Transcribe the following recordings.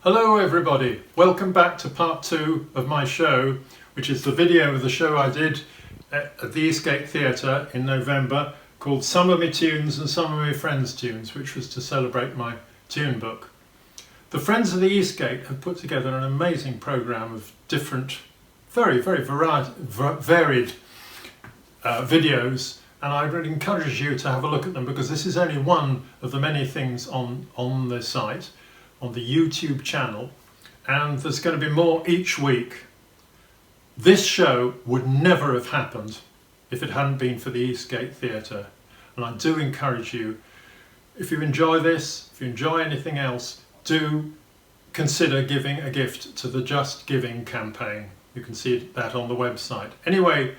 Hello everybody, welcome back to part 2 of my show, which is the video of the show I did at the Eastgate Theatre in November called Some of Me Tunes and Some of Me Friends Tunes, which was to celebrate my tune book. The Friends of the Eastgate have put together an amazing programme of different, very varied videos, and I would encourage you to have a look at them because this is only one of the many things on the site, on the YouTube channel, and there's going to be more each week. This show would never have happened if it hadn't been for the Eastgate Theatre, and I do encourage you, if you enjoy this, if you enjoy anything else, do consider giving a gift to the Just Giving campaign. You can see that on the website. Anyway,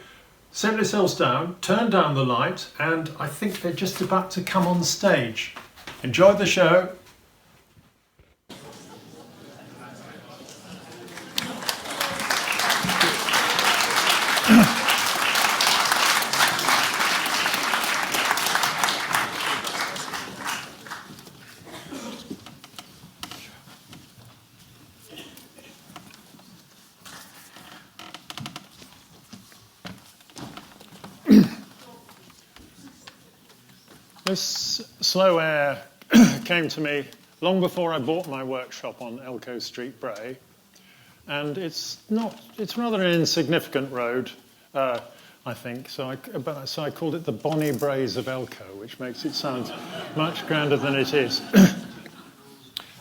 settle yourselves down, turn down the light, and I think they're just about to come on stage. Enjoy the show. This slow air came to me long before I bought my workshop on Elcho Street, Bray, and it's rather an insignificant road, I think. So I called it the Bonnie Braes of Elcho, which makes it sound much grander than it is.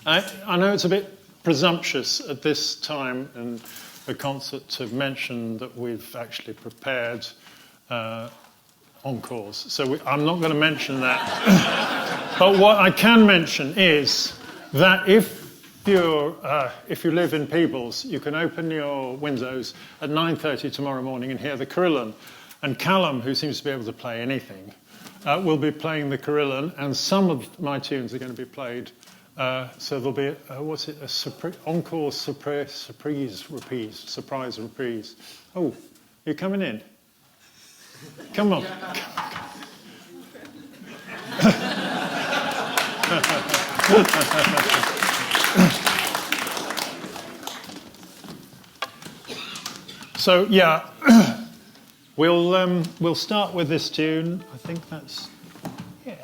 I know it's a bit presumptuous at this time in the concert to mention that we've actually prepared encores, so I'm not going to mention that. But what I can mention is that if you live in Peebles, you can open your windows at 9:30 tomorrow morning and hear the carillon. And Callum, who seems to be able to play anything, will be playing the carillon, and some of my tunes are going to be played. So there'll be encore surprise reprise. Oh, you're coming in? Come on. So yeah, we'll start with this tune. I think that's it.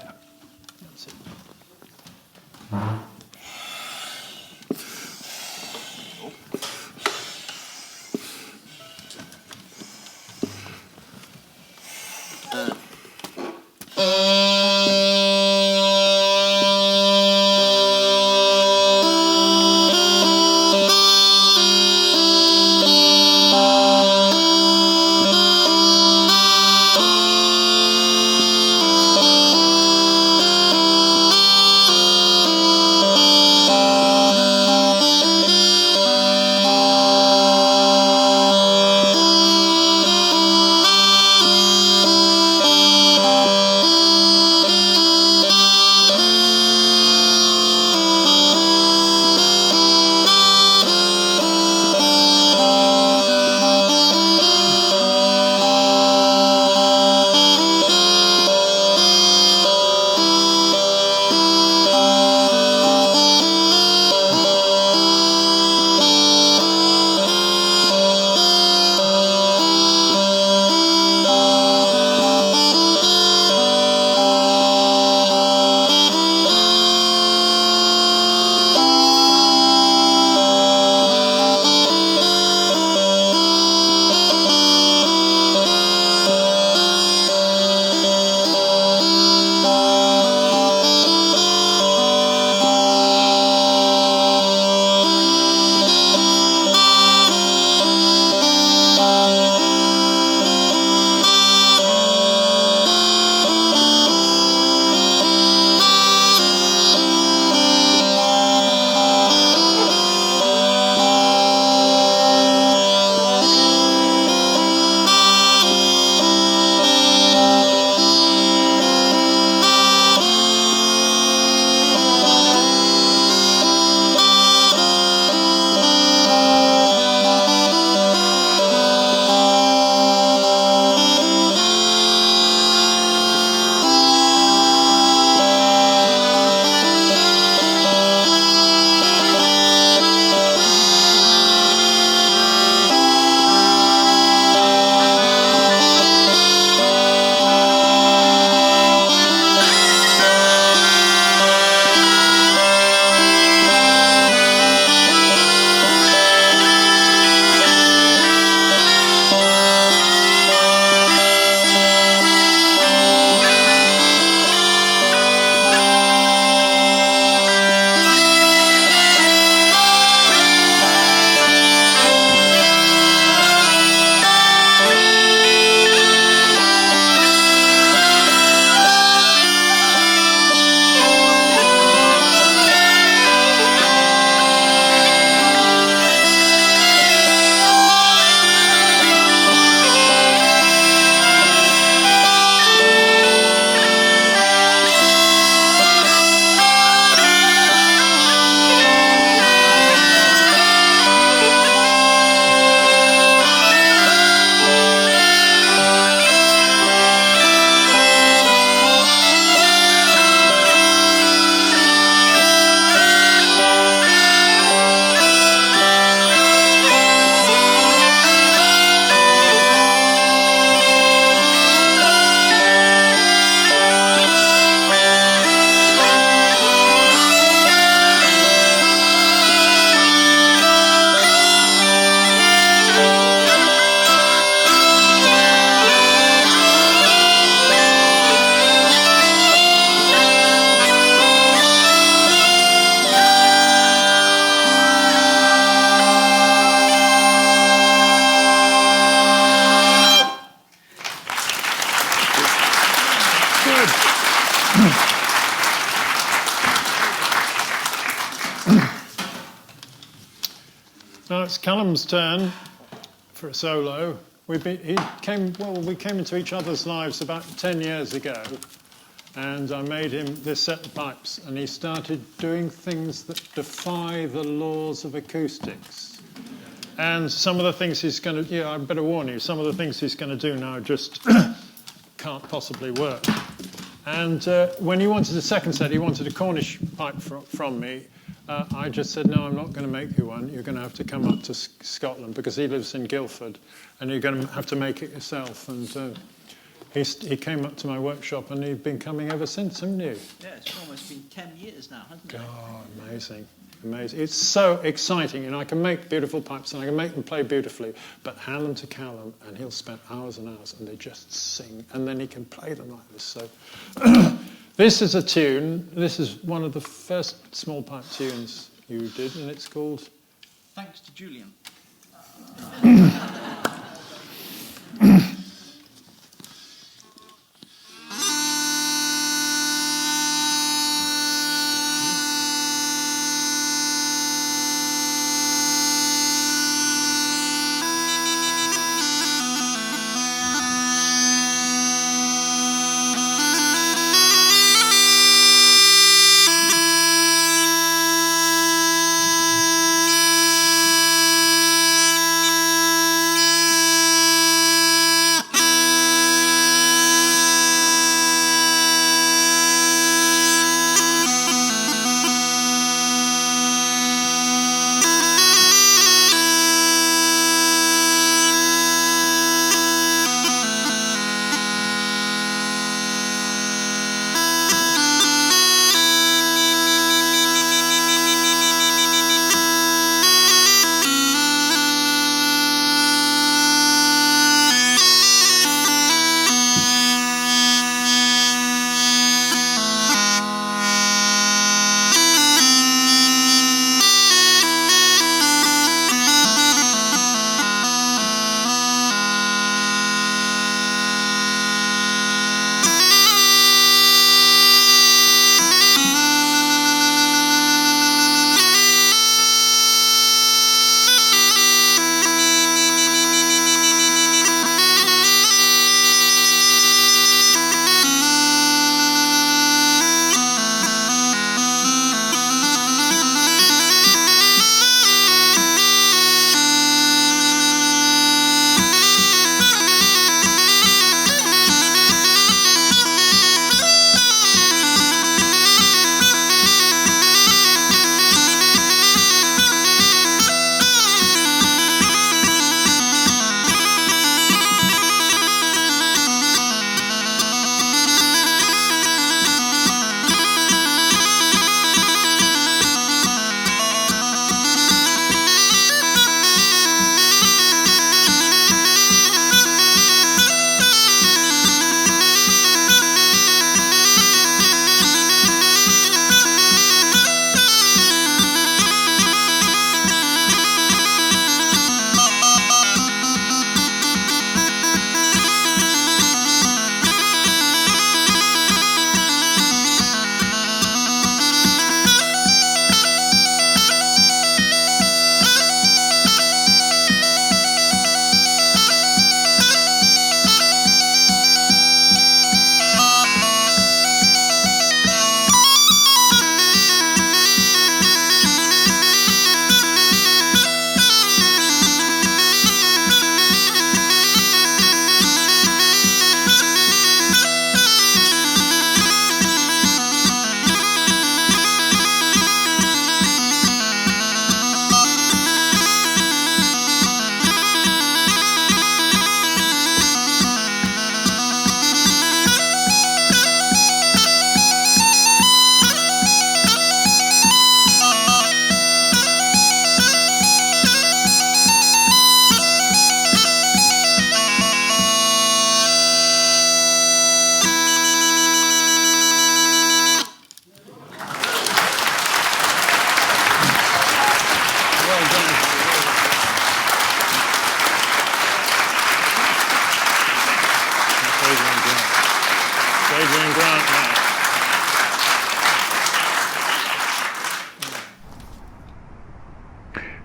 Now it's Callum's turn for a solo. We came into each other's lives about 10 years ago, and I made him this set of pipes, and he started doing things that defy the laws of acoustics. And some of the things he's going to, I better warn you, some of the things he's going to do now just can't possibly work. And when he wanted a second set, he wanted a Cornish pipe from me. I just said, no, I'm not going to make you one. You're going to have to come up to Scotland, because he lives in Guildford, and you're going to have to make it yourself. And he came up to my workshop, and he's been coming ever since, haven't you? Yeah, it's almost been 10 years now, hasn't it? Oh, amazing. Amazing. It's so exciting. You know, I can make beautiful pipes, and I can make them play beautifully, but hand them to Callum, and he'll spend hours and hours, and they just sing, and then he can play them like this. So this is a tune. This is one of the first small pipe tunes you did, and it's called... Thanks to Julian.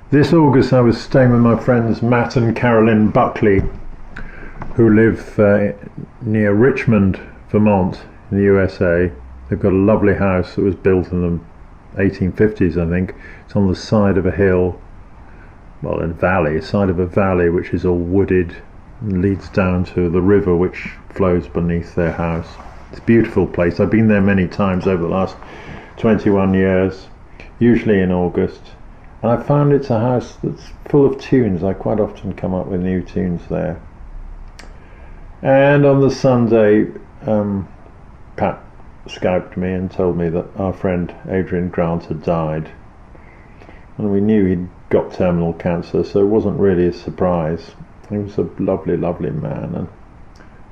This August I was staying with my friends Matt and Carolyn Buckley, who live near Richmond, Vermont in the USA. They've got a lovely house that was built in the 1850s, I think. It's on the side of a hill, well, in a valley, side of a valley which is all wooded and leads down to the river which flows beneath their house. It's a beautiful place. I've been there many times over the last 21 years, usually in August. And I found it's a house that's full of tunes. I quite often come up with new tunes there. And on the Sunday, Pat Skyped me and told me that our friend Adrian Grant had died. And we knew he'd got terminal cancer, so it wasn't really a surprise. He was a lovely, lovely man, and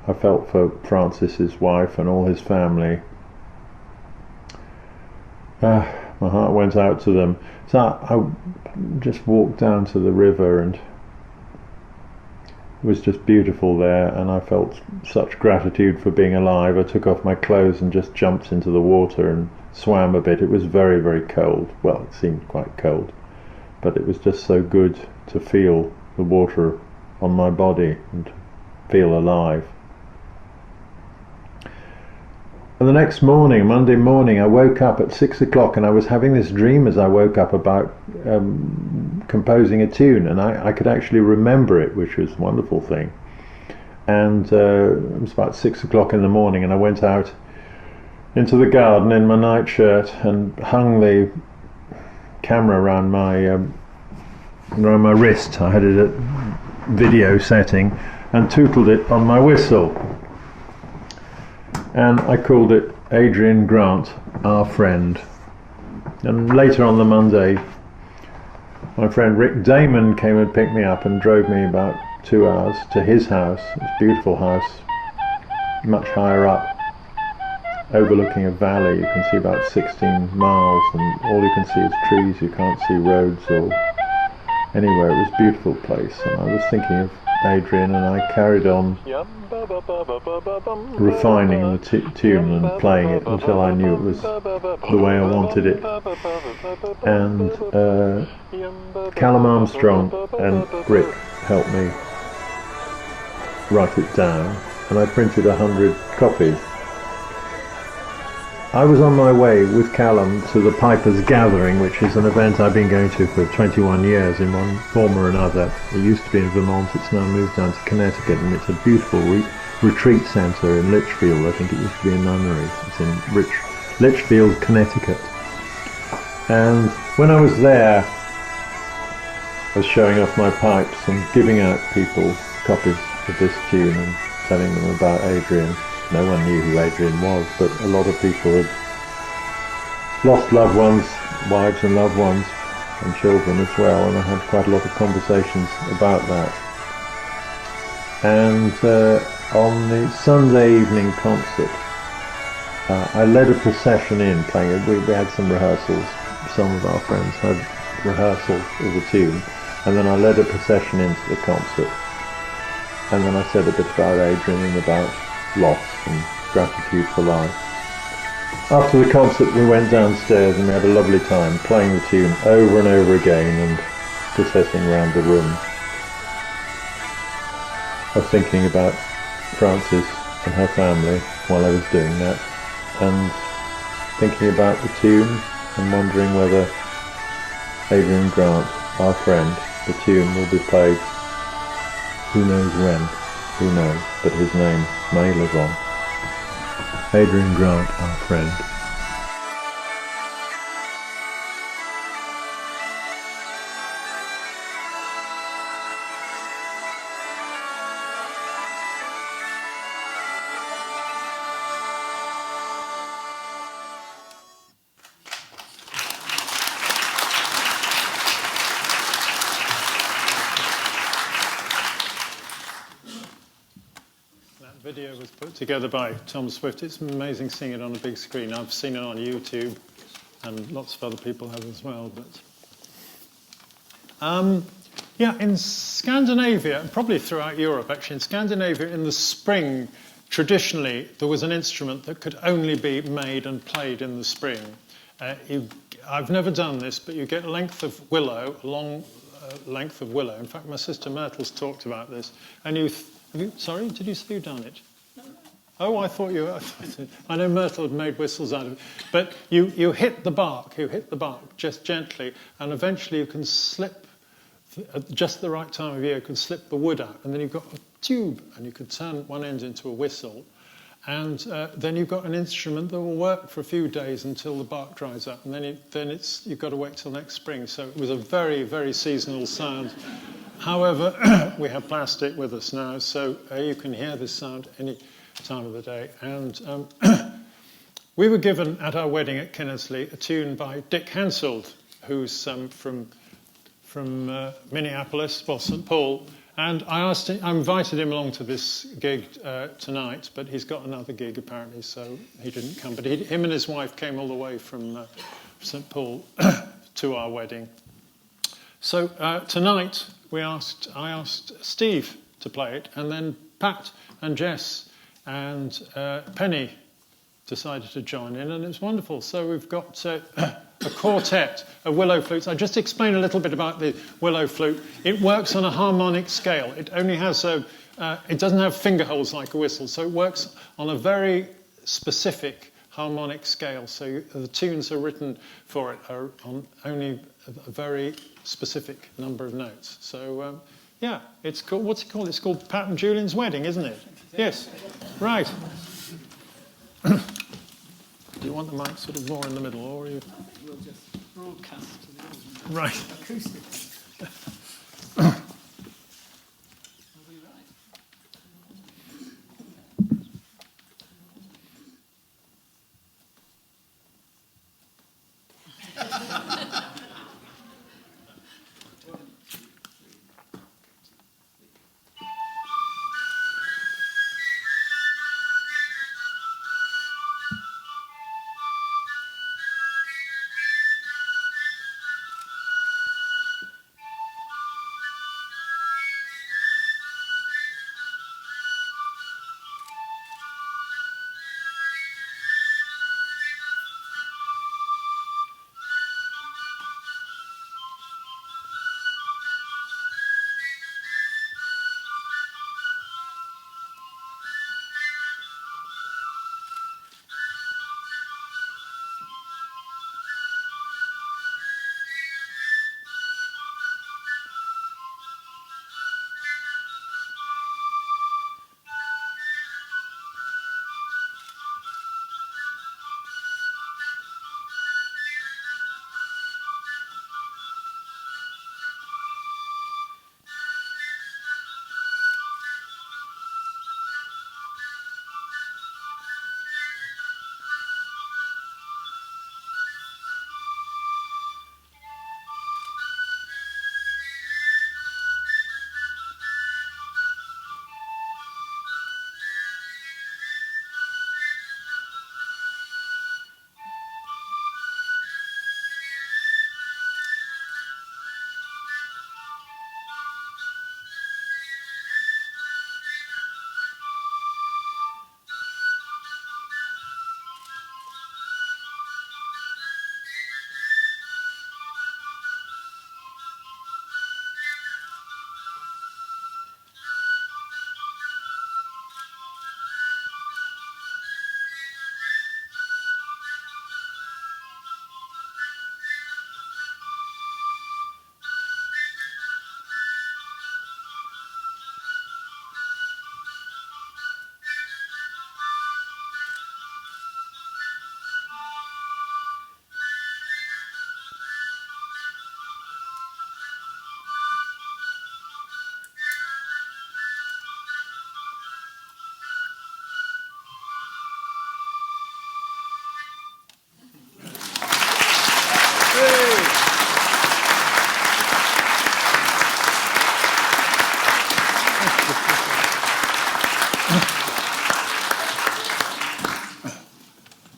I felt for Francis, his wife, and all his family. My heart went out to them. So I just walked down to the river, and it was just beautiful there, and I felt such gratitude for being alive. I took off my clothes and just jumped into the water and swam a bit. It was very, very cold. Well, it seemed quite cold, but it was just so good to feel the water on my body and feel alive. And the next morning, Monday morning, I woke up at 6 o'clock and I was having this dream as I woke up about composing a tune, and I could actually remember it, which was a wonderful thing. And it was about 6 o'clock in the morning, and I went out into the garden in my nightshirt and hung the camera around my wrist. I had it at video setting and tootled it on my whistle. And I called it Adrian Grant, Our Friend. And later on the Monday, my friend Rick Damon came and picked me up and drove me about 2 hours to his house. It's a beautiful house, much higher up, overlooking a valley. You can see about 16 miles, and all you can see is trees. You can't see roads or anywhere. It was a beautiful place, and I was thinking of Adrian, and I carried on refining the tune and playing it until I knew it was the way I wanted it. And Callum Armstrong and Rick helped me write it down, and I printed 100 copies. I was on my way with Callum to the Piper's Gathering, which is an event I've been going to for 21 years in one form or another. It used to be in Vermont, it's now moved down to Connecticut, and it's a beautiful retreat centre in Litchfield. I think it used to be a nunnery. It's in Litchfield, Connecticut. And when I was there, I was showing off my pipes and giving out people copies of this tune and telling them about Adrian. No one knew who Adrian was, but a lot of people had lost loved ones, wives and loved ones, and children as well, and I had quite a lot of conversations about that. And on the Sunday evening concert, I led a procession in playing it. We had some rehearsals. Some of our friends had rehearsals of the tune, and then I led a procession into the concert. And then I said a bit about Adrian and about loss and gratitude for life. After the concert we went downstairs and we had a lovely time playing the tune over and over again and processing around the room. I was thinking about Frances and her family while I was doing that, and thinking about the tune and wondering whether Adrian Grant, our friend, the tune will be played who knows when. Who knows, but his name may live on. Adrian Grant, our friend. Video was put together by Tom Swift. It's amazing seeing it on a big screen. I've seen it on YouTube, and lots of other people have as well. But yeah, in Scandinavia, and probably throughout Europe, actually, in Scandinavia, in the spring, traditionally there was an instrument that could only be made and played in the spring. I've never done this, but you get a length of willow, a long length of willow. In fact, my sister Myrtle's talked about this. And sorry, did you say you'd done it? Oh, I thought you. I know Myrtle had made whistles out of it, but you hit the bark. You hit the bark just gently, and eventually you can slip at just the right time of year. You can slip the wood out, and then you've got a tube, and you can turn one end into a whistle, and then you've got an instrument that will work for a few days until the bark dries up, and then you've got to wait till next spring. So it was a very, very seasonal sound. However, we have plastic with us now, so you can hear this sound any time of the day. And we were given at our wedding at Kinnersley a tune by Dick Hansold, who's from Minneapolis, well, St. Paul. And I invited him along to this gig tonight, but he's got another gig apparently, so he didn't come. But him and his wife came all the way from St. Paul to our wedding. So tonight I asked Steve to play it, and then Pat and Jess and Penny decided to join in, and it was wonderful. So we've got a quartet of willow flutes. I'll just explain a little bit about the willow flute. It works on a harmonic scale. It only has it doesn't have finger holes like a whistle, so it works on a very specific harmonic scale. So the tunes are written for it are on only a very specific number of notes. So yeah, it's called, what's it called? It's called Pat and Julian's Wedding, isn't it? Yes, right. Do you want the mic sort of more in the middle, or are you? We'll just broadcast to the audience. Right. Acoustics. We'll be right.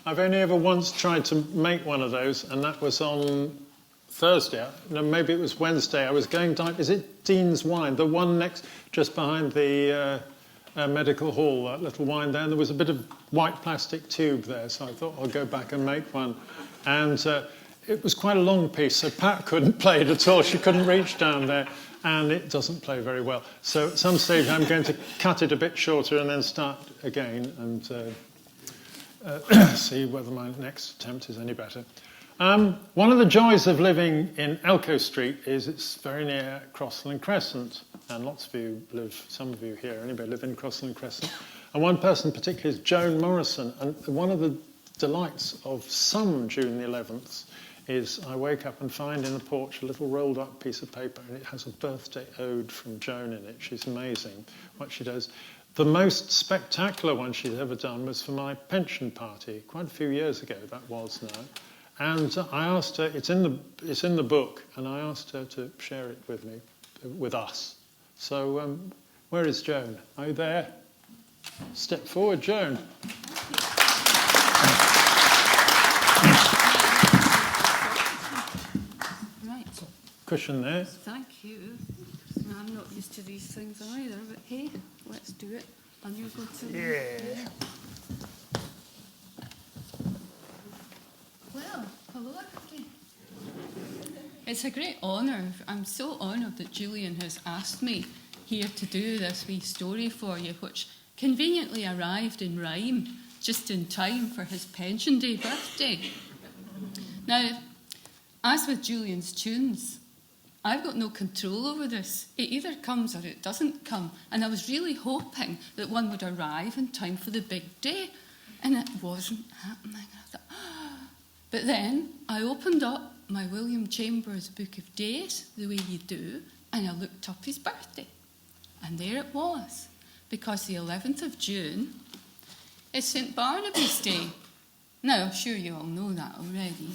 I've only ever once tried to make one of those, and that was on Thursday. No, maybe it was Wednesday. I was going down. Is it Dean's Wine? The one just behind the medical hall, that little wine there. And there was a bit of white plastic tube there, so I thought I'll go back and make one. And it was quite a long piece, so Pat couldn't play it at all. She couldn't reach down there, and it doesn't play very well. So at some stage, I'm going to cut it a bit shorter and then start again and see whether my next attempt is any better. One of the joys of living in Elco Street is it's very near Crossland Crescent, and lots of you live, some of you here anyway, live in Crossland Crescent. And one person particularly is Joan Morrison, and one of the delights of some June the 11th is I wake up and find in the porch a little rolled up piece of paper, and it has a birthday ode from Joan in it. She's amazing what she does. The most spectacular one she's ever done was for my pension party, quite a few years ago that was now. And I asked her, it's in the book, and I asked her to share it with me, with us. So where is Joan? Are you there? Step forward, Joan. Right. Cushion there. Thank you. I'm not used to these things either, but hey, let's do it. And you're going to... Yeah. Well, hello everybody. It's a great honour. I'm so honoured that Julian has asked me here to do this wee story for you, which conveniently arrived in rhyme just in time for his pension day birthday. Now, as with Julian's tunes, I've got no control over this. It either comes or it doesn't come, and I was really hoping that one would arrive in time for the big day, and it wasn't happening. I thought, but then I opened up my William Chambers Book of Days, the way you do, and I looked up his birthday. And there it was, because the 11th of June is St Barnaby's Day. Now, I'm sure you all know that already.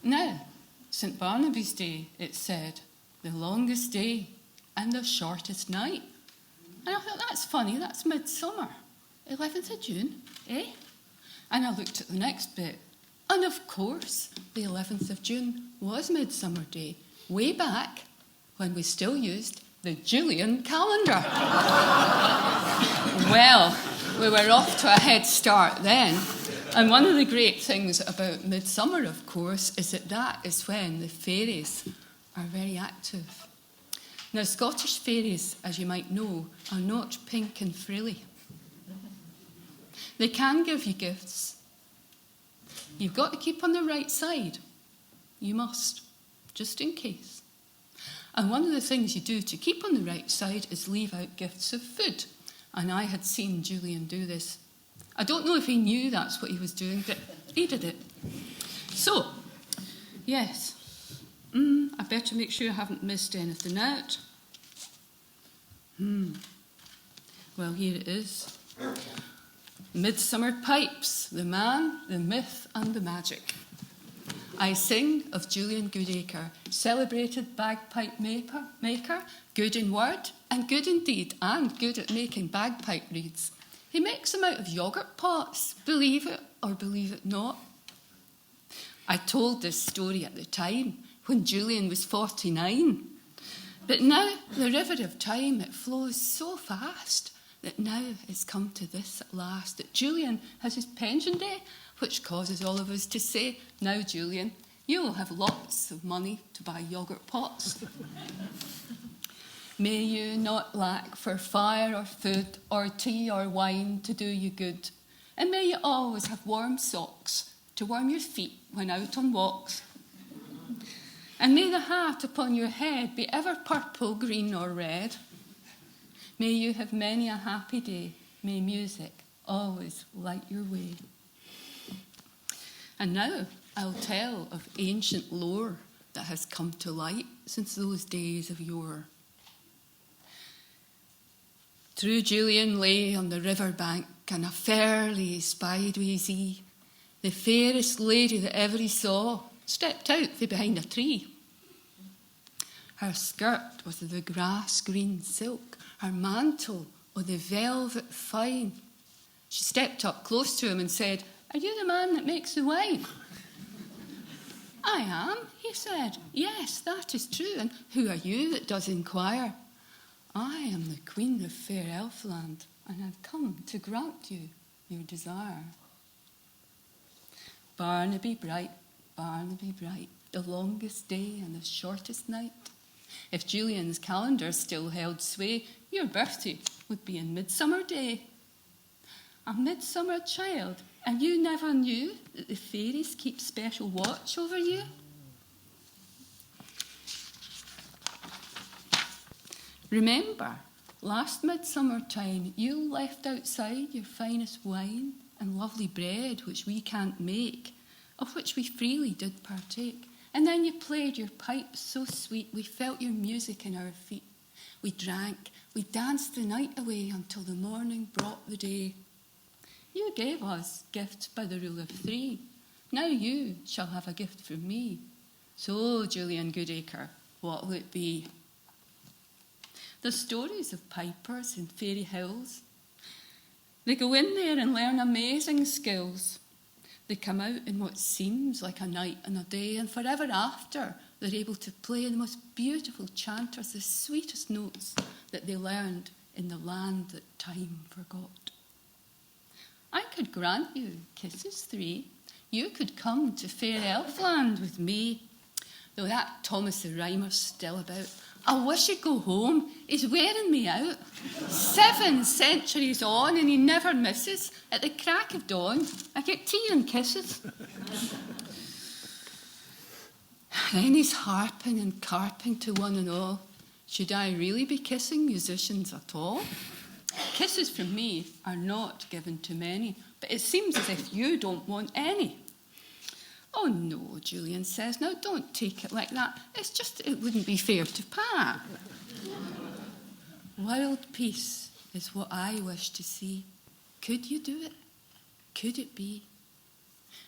Now, St Barnaby's Day, it said, the longest day and the shortest night. And I thought, that's funny, that's midsummer. 11th of June, eh? And I looked at the next bit, and of course, the 11th of June was Midsummer Day, way back when we still used the Julian calendar. Well, we were off to a head start then. And one of the great things about midsummer, of course, is that is when the fairies are very active. Now, Scottish fairies, as you might know, are not pink and frilly. They can give you gifts. You've got to keep on the right side. You must, just in case. And one of the things you do to keep on the right side is leave out gifts of food. And I had seen Julian do this. I don't know if he knew that's what he was doing, but he did it. So, yes. I better make sure I haven't missed anything out. Well, here it is. Midsummer Pipes, the man, the myth and the magic. I sing of Julian Goodacre, celebrated bagpipe maker, good in word and good in deed, and good at making bagpipe reeds. He makes them out of yoghurt pots, believe it or believe it not. I told this story at the time when Julian was 49. But now the river of time, it flows so fast that now it's come to this at last, that Julian has his pension day, which causes all of us to say, now Julian, you will have lots of money to buy yoghurt pots. May you not lack for fire or food or tea or wine to do you good. And may you always have warm socks to warm your feet when out on walks. And may the hat upon your head be ever purple, green or red. May you have many a happy day. May music always light your way. And now I'll tell of ancient lore that has come to light since those days of yore. True Julian lay on the river bank, and a fairly spied we see. The fairest lady that ever he saw stepped out from behind a tree. Her skirt was of the grass green silk, her mantle of the velvet fine. She stepped up close to him and said, "Are you the man that makes the wine?" "I am," he said. "Yes, that is true. And who are you that does inquire?" "I am the Queen of fair Elfland, and I've come to grant you your desire." Barnaby bright, the longest day and the shortest night. If Julian's calendar still held sway, your birthday would be in Midsummer Day. A midsummer child, and you never knew that the fairies keep special watch over you? Remember, last midsummer time, you left outside your finest wine and lovely bread, which we can't make, of which we freely did partake. And then you played your pipes so sweet, we felt your music in our feet. We drank, we danced the night away until the morning brought the day. You gave us gifts by the rule of 3. Now you shall have a gift from me. So, Julian Goodacre, what will it be? The stories of pipers in fairy hills. They go in there and learn amazing skills. They come out in what seems like a night and a day, and forever after, they're able to play the most beautiful chanters, the sweetest notes that they learned in the land that time forgot. I could grant you kisses 3. You could come to fair Elfland with me. Though that Thomas the Rhymer's still about, I wish he'd go home. He's wearing me out. 7 centuries on and he never misses. At the crack of dawn, I get tea and kisses. Then he's harping and carping to one and all. Should I really be kissing musicians at all? Kisses from me are not given to many, but it seems as if you don't want any. Oh no, Julian says, now don't take it like that. It's just that it wouldn't be fair to Pa. World peace is what I wish to see. Could you do it? Could it be?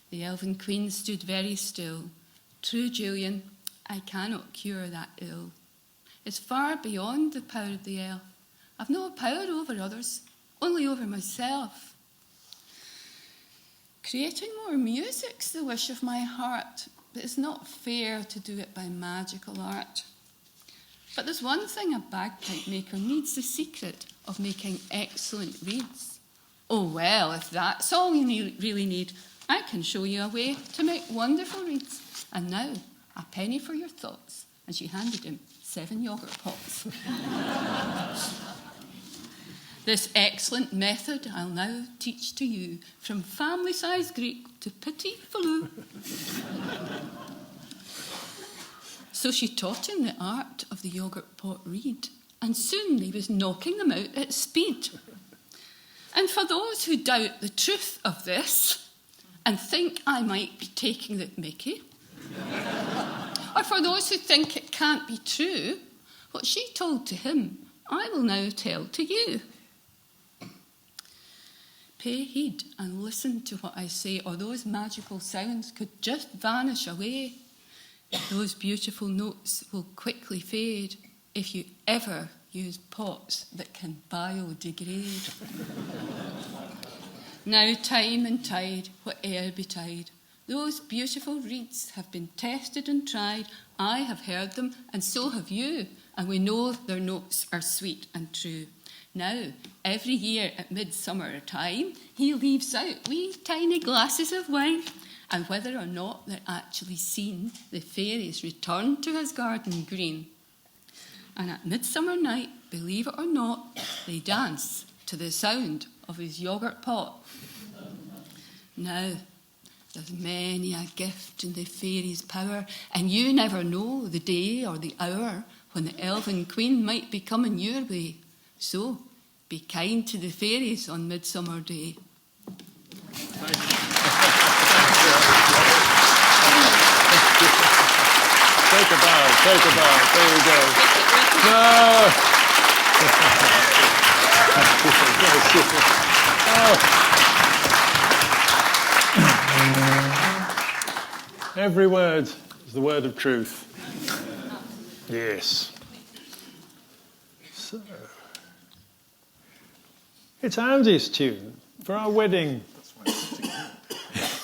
The elven queen stood very still. True, Julian, I cannot cure that ill. It's far beyond the power of the elf. I've no power over others, only over myself. Creating more music's the wish of my heart, but it's not fair to do it by magical art. But there's one thing a bagpipe maker needs, the secret of making excellent reeds. Oh well, if that's all you really need, I can show you a way to make wonderful reeds. And now, a penny for your thoughts. And she handed him 7 yoghurt pots. This excellent method I'll now teach to you, from family-sized Greek to petit filou. So she taught him the art of the yoghurt pot reed, and soon he was knocking them out at speed. And for those who doubt the truth of this, and think I might be taking the mickey, or for those who think it can't be true, what she told to him, I will now tell to you. Pay heed and listen to what I say, or those magical sounds could just vanish away. Those beautiful notes will quickly fade if you ever use pots that can biodegrade. Now time and tide, whate'er betide, those beautiful reeds have been tested and tried. I have heard them, and so have you, and we know their notes are sweet and true. Now, every year at midsummer time, he leaves out wee tiny glasses of wine, and whether or not they're actually seen, the fairies return to his garden green. And at midsummer night, believe it or not, they dance to the sound of his yoghurt pot. Now, there's many a gift in the fairies' power, and you never know the day or the hour when the elven queen might be coming your way. So, be kind to the fairies on Midsummer Day. Take a bow, there we go. No! Every word is the word of truth. Yes. So, it's Andy's tune for our wedding.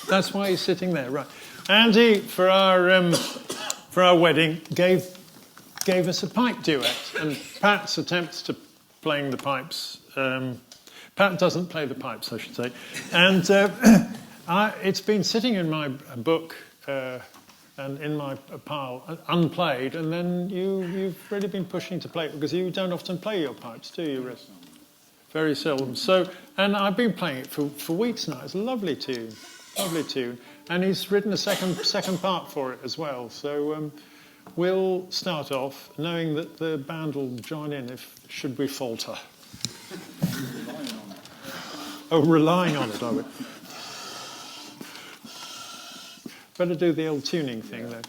That's why he's sitting there, right? Andy, for our wedding, gave us a pipe duet, and Pat's attempts to playing the pipes. Pat doesn't play the pipes, I should say, and It's been sitting in my book and in my pile, unplayed, and then you've really been pushing to play it because you don't often play your pipes, do you, Rick? Very seldom. So, and I've been playing it for weeks now. It's a lovely tune, and he's written a second part for it as well. So we'll start off knowing that the band will join in if should we falter. Relying on it, I would. Better do the old tuning thing, though.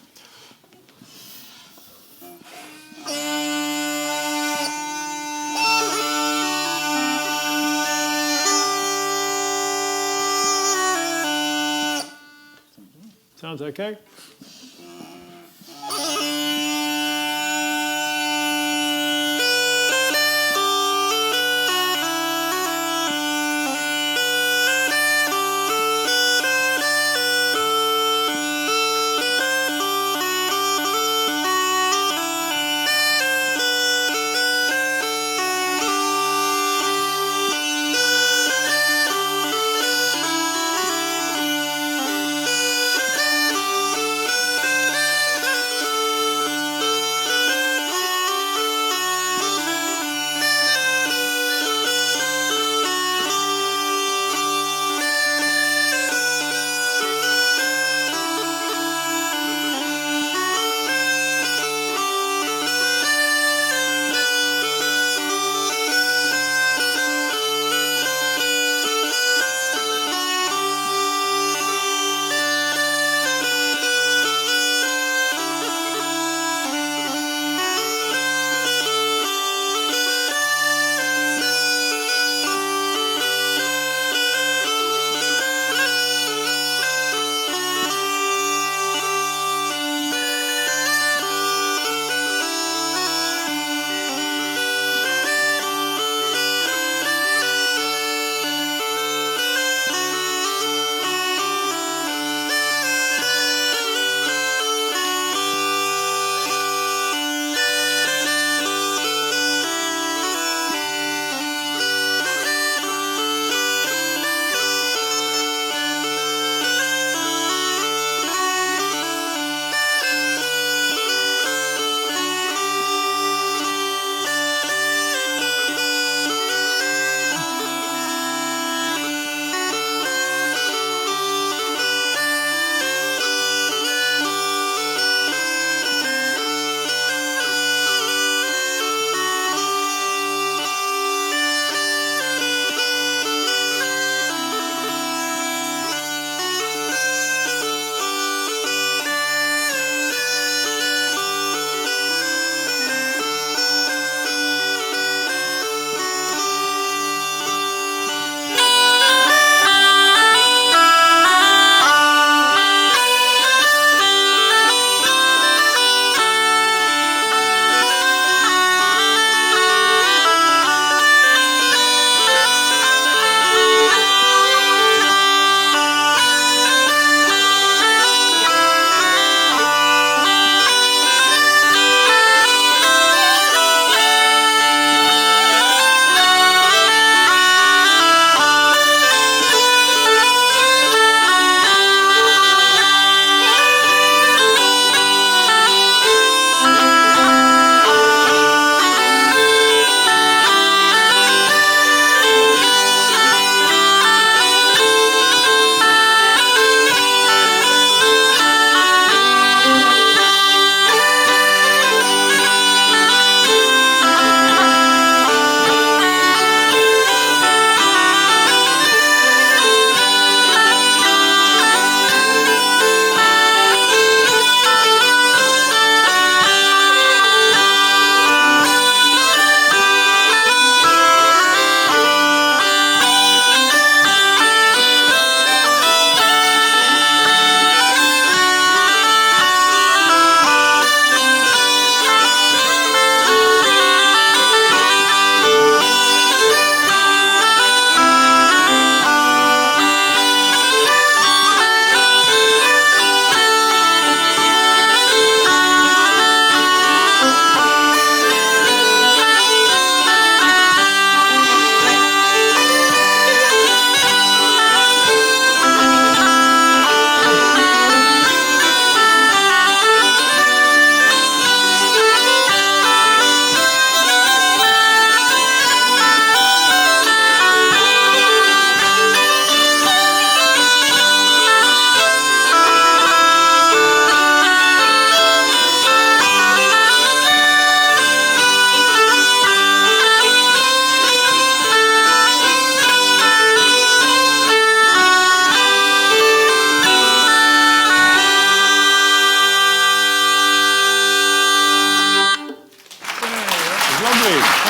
Sounds okay?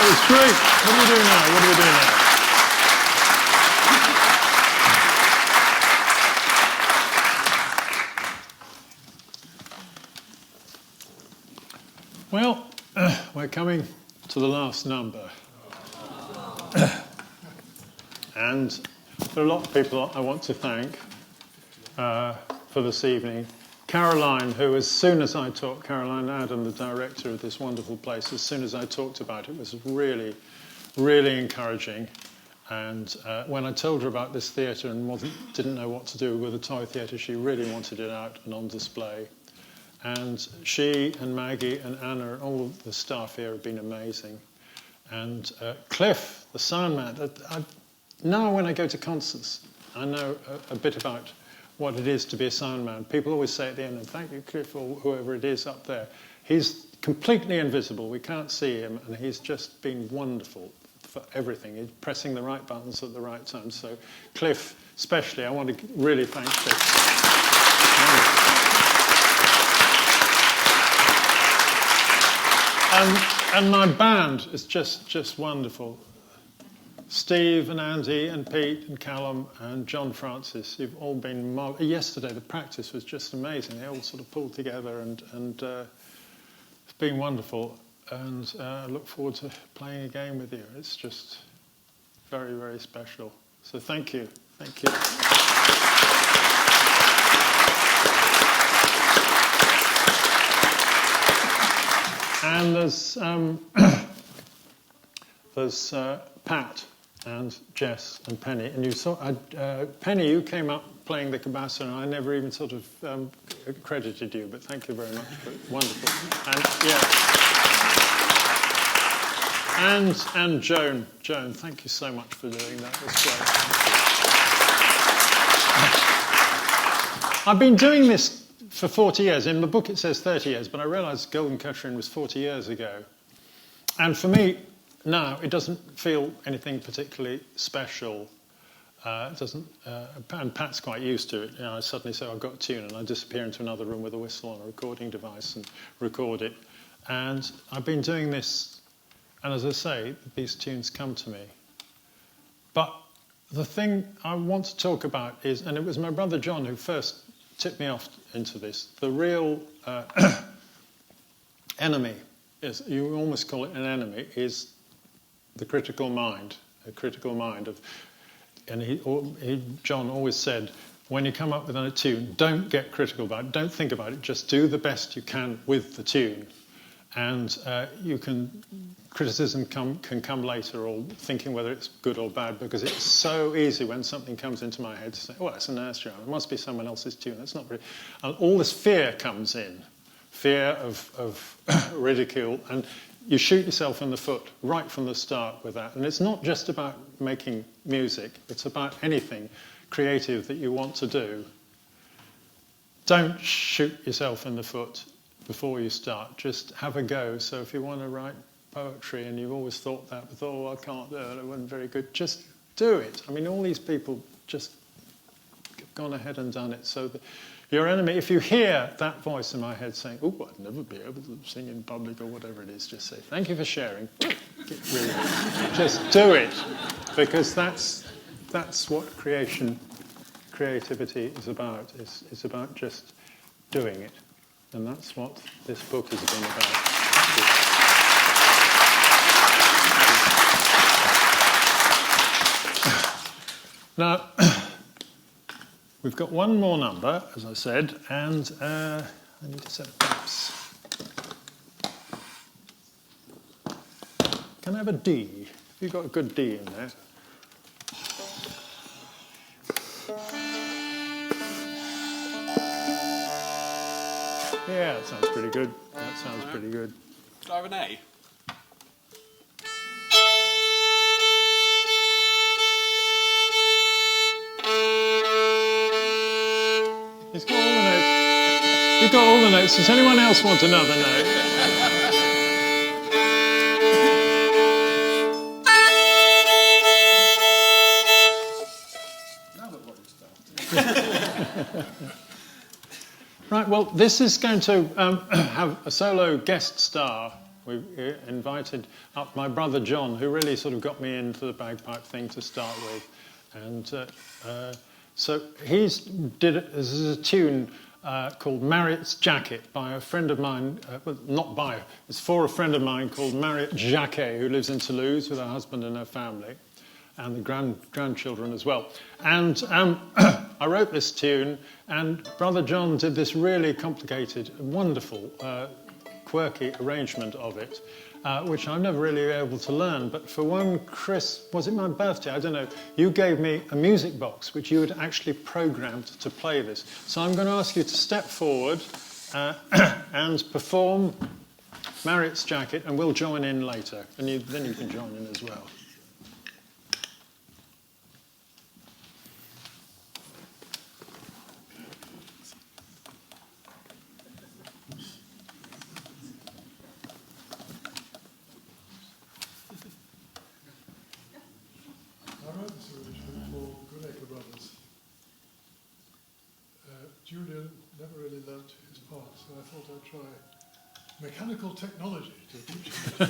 That was great. What do we do now? What do we do now? Well, we're coming to the last number. And there are a lot of people I want to thank for this evening. Caroline, who as soon as I talked, Caroline Adam, the director of this wonderful place, as soon as I talked about it, was really, really encouraging. And when I told her about this theatre and didn't know what to do with a toy theatre, she really wanted it out and on display. And she and Maggie and Anna and all of the staff here have been amazing. And Cliff, the sound man, now when I go to concerts, I know a bit about what it is to be a sound man. People always say at the end, thank you, Cliff, or whoever it is up there. He's completely invisible. We can't see him, and he's just been wonderful for everything. He's pressing the right buttons at the right time. So Cliff, especially, I want to really thank Cliff. And my band is just wonderful. Steve and Andy and Pete and Callum and John Francis, you've all been yesterday the practice was just amazing. They all sort of pulled together and it's been wonderful. And I look forward to playing again with you. It's just very, very special. So thank you. Thank you. And there's Pat and Jess and Penny. And you saw, Penny, you came up playing the cabasa, and I never even sort of credited you, but thank you very much. Wonderful. And yeah. And Joan, thank you so much for doing that. That's great. I've been doing this for 40 years. In the book it says 30 years, but I realised Golden Kettering was 40 years ago. And for me, now, it doesn't feel anything particularly special. It doesn't, and Pat's quite used to it. You know, I suddenly say, I've got a tune, and I disappear into another room with a whistle on a recording device and record it. And I've been doing this, and as I say, these tunes come to me. But the thing I want to talk about is, and it was my brother John who first tipped me off into this, the real enemy, you almost call it an enemy, is the critical mind, John always said, when you come up with a tune, don't get critical about it, don't think about it, just do the best you can with the tune. And criticism can come later, or thinking whether it's good or bad, because it's so easy when something comes into my head to say, oh, that's a nursery rhyme, it must be someone else's tune, that's not really... And all this fear comes in, fear of ridicule, and you shoot yourself in the foot right from the start with that. And it's not just about making music, it's about anything creative that you want to do. Don't shoot yourself in the foot before you start, just have a go. So if you want to write poetry and you've always thought that, but thought, oh, I can't do it, it wasn't very good, just do it. I mean, all these people just have gone ahead and done it. So your enemy, if you hear that voice in my head saying, oh, I'd never be able to sing in public or whatever it is, just say, thank you for sharing. Just do it, because that's what creativity is about. It's about just doing it. And that's what this book has been about. Now, we've got one more number, as I said, and I need to set gaps. Can I have a D? Have you got a good D in there? Yeah, that sounds pretty good. That sounds pretty good. Could I have an A? He's got all the notes. You've got all the notes. Does anyone else want another note? Now that what you've started. Right, well, this is going to have a solo guest star We invited up my brother John, who really sort of got me into the bagpipe thing to start with. And so this is a tune called Merritt's Jacket by a friend of mine, well, not by, it's for a friend of mine called Merritt Jacquet, who lives in Toulouse with her husband and her family, and the grandchildren as well. And I wrote this tune, and Brother John did this really complicated, wonderful, quirky arrangement of it, which I'm never really able to learn. But for one, Chris, was it my birthday? I don't know. You gave me a music box, which you had actually programmed to play this. So I'm going to ask you to step forward and perform Merritt's Jacket, and we'll join in later. And then you can join in as well. I wrote this originally for Goodacre brothers. Julian never really learnt his part, so I thought I'd try mechanical technology to teach him.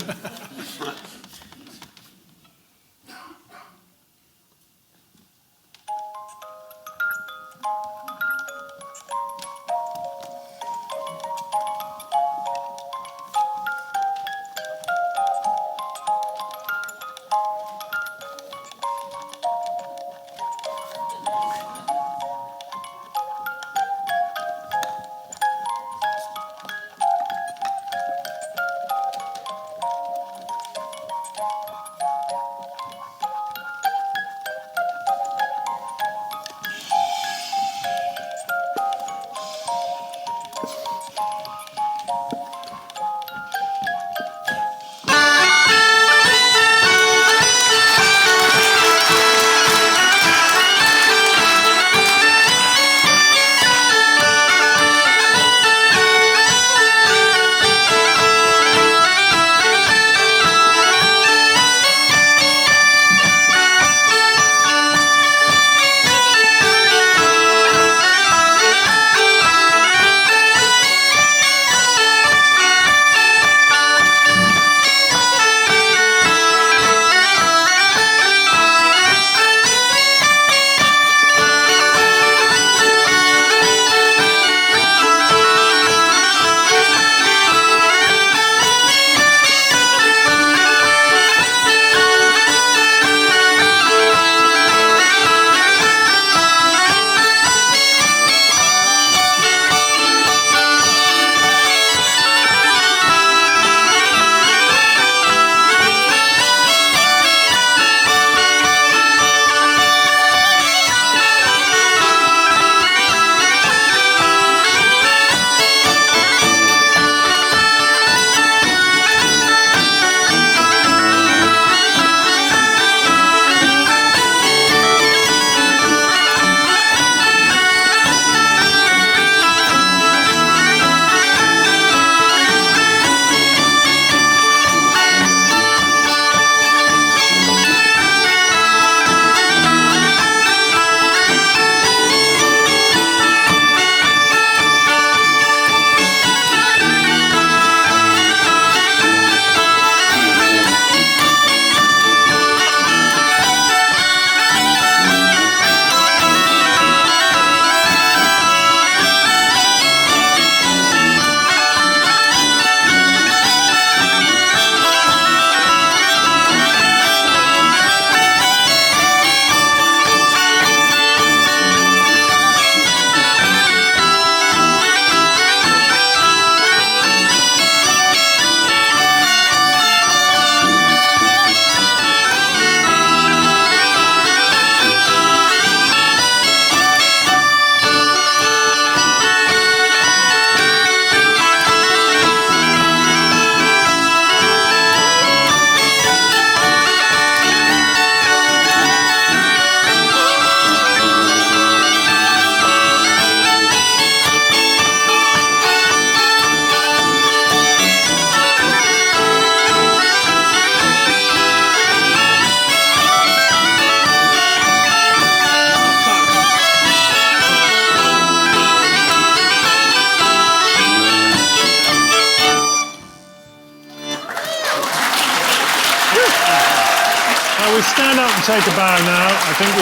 we stand up and take a bow now. I think we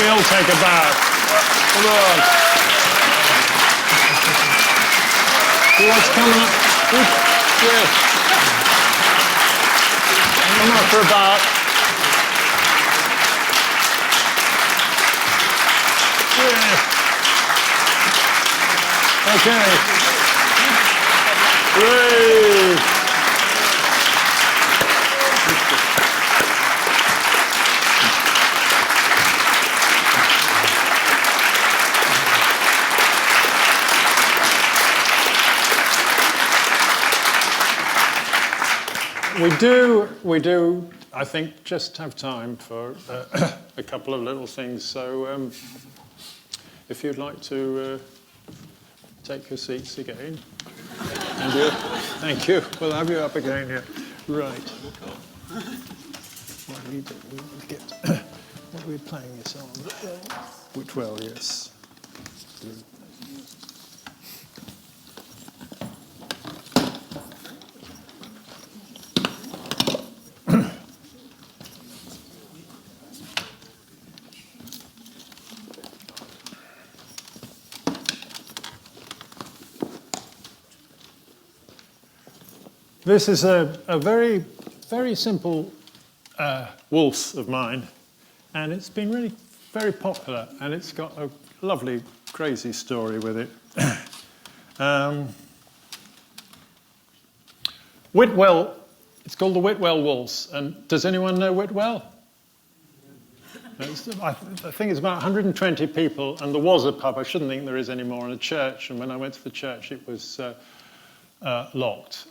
all take a bow. Come on. Who wants to come up? Yes. Come up for a bow. Yeah. Okay. Hooray. We do, I think, just have time for a couple of little things. So if you'd like to take your seats again. And thank you. We'll have you up again here. Right. What do we do? We'll get, what are we playing this on? Wit Well, yes. This is a very, very simple waltz of mine, and it's been really very popular, and it's got a lovely, crazy story with it. Wit Well, it's called the Wit Well Wolves, and does anyone know Wit Well? I think it's about 120 people, and there was a pub, I shouldn't think there is anymore, and a church, and when I went to the church it was locked.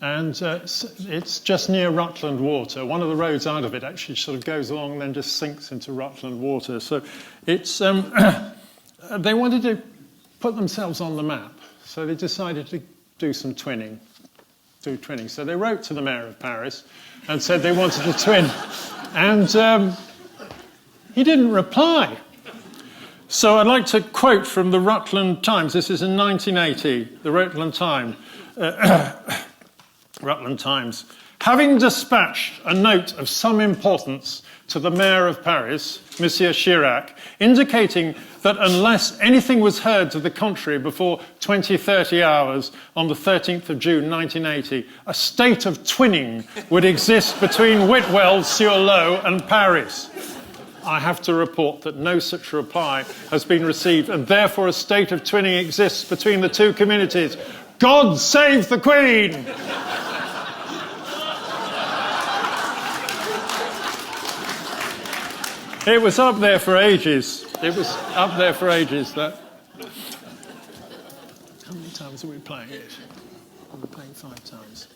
And it's just near Rutland Water. One of the roads out of it actually sort of goes along and then just sinks into Rutland Water. So it's they wanted to put themselves on the map, so they decided to do some twinning. So they wrote to the Mayor of Paris and said they wanted to twin. And he didn't reply. So I'd like to quote from the Rutland Times. This is in 1980, the Rutland Times. Rutland Times. Having dispatched a note of some importance to the Mayor of Paris, Monsieur Chirac, indicating that unless anything was heard to the contrary before 20-30 hours on the 13th of June 1980, a state of twinning would exist between Whitwell-sur-Lot and Paris. I have to report that no such reply has been received, and therefore a state of twinning exists between the two communities. God save the Queen! It was up there for ages. It was up there for ages. That. How many times are we playing it? We're playing 5 times.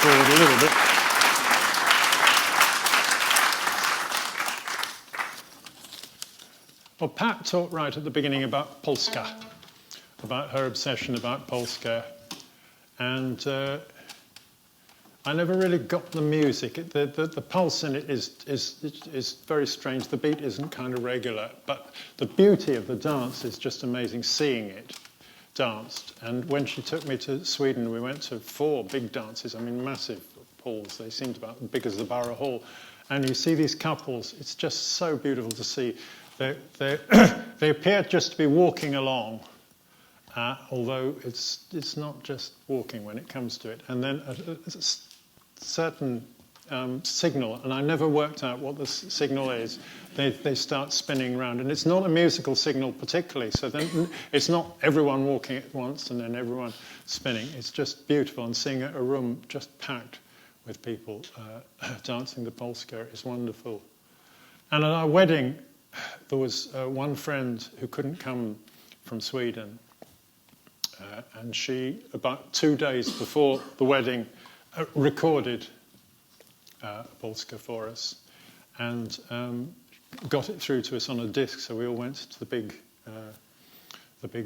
forward a little bit. Well, Pat talked right at the beginning about Polska, about her obsession about Polska, and I never really got the music. The pulse in it is very strange. The beat isn't kind of regular, but the beauty of the dance is just amazing, seeing it danced. And when she took me to Sweden, we went to 4 big dances, I mean massive halls. They seemed about as big as the Borough Hall. And you see these couples, it's just so beautiful to see. They appear just to be walking along, although it's not just walking when it comes to it. And then a certain signal, and I never worked out what the signal is, they start spinning around. And it's not a musical signal particularly, so then it's not everyone walking at once and then everyone spinning. It's just beautiful, and seeing a room just packed with people dancing the polska is wonderful. And at our wedding, there was one friend who couldn't come from Sweden, and she, about 2 days before the wedding, recorded polska for us and got it through to us on a disc. So we all went to the big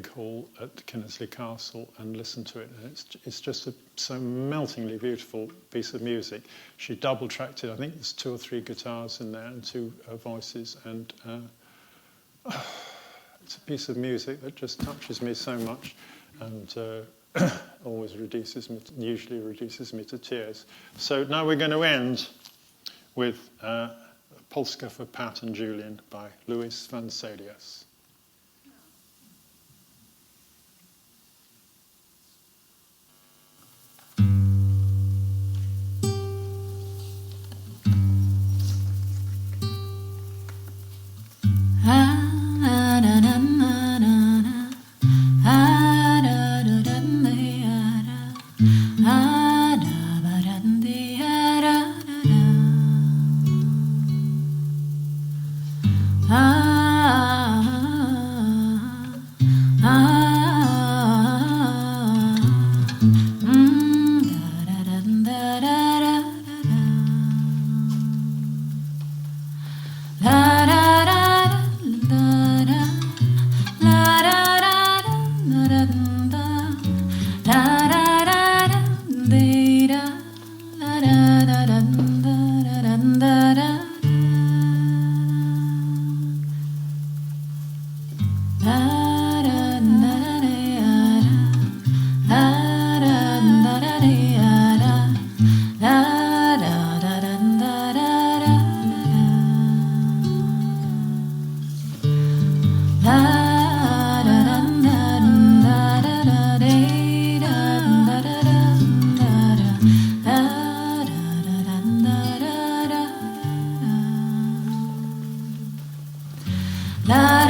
hall at Kinnersley Castle and listened to it. And it's just so meltingly beautiful piece of music. She double-tracked it. I think there's 2 or 3 guitars in there and 2 voices. And it's a piece of music that just touches me so much and always usually reduces me to tears. So now we're going to end with Polska for Pat and Julian by Louis van Salias. La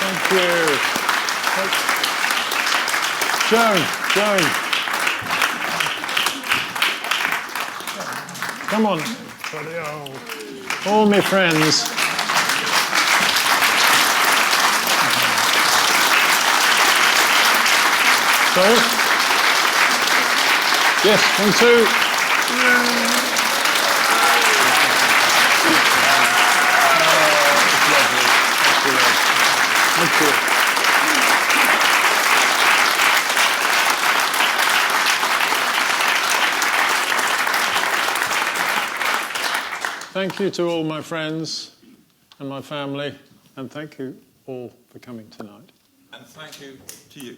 Thank you. Joan. Come on, buddy. Oh, all my friends. Sorry? Yes, 1, 2. Thank you. Thank you to all my friends and my family, and thank you all for coming tonight. And thank you to you.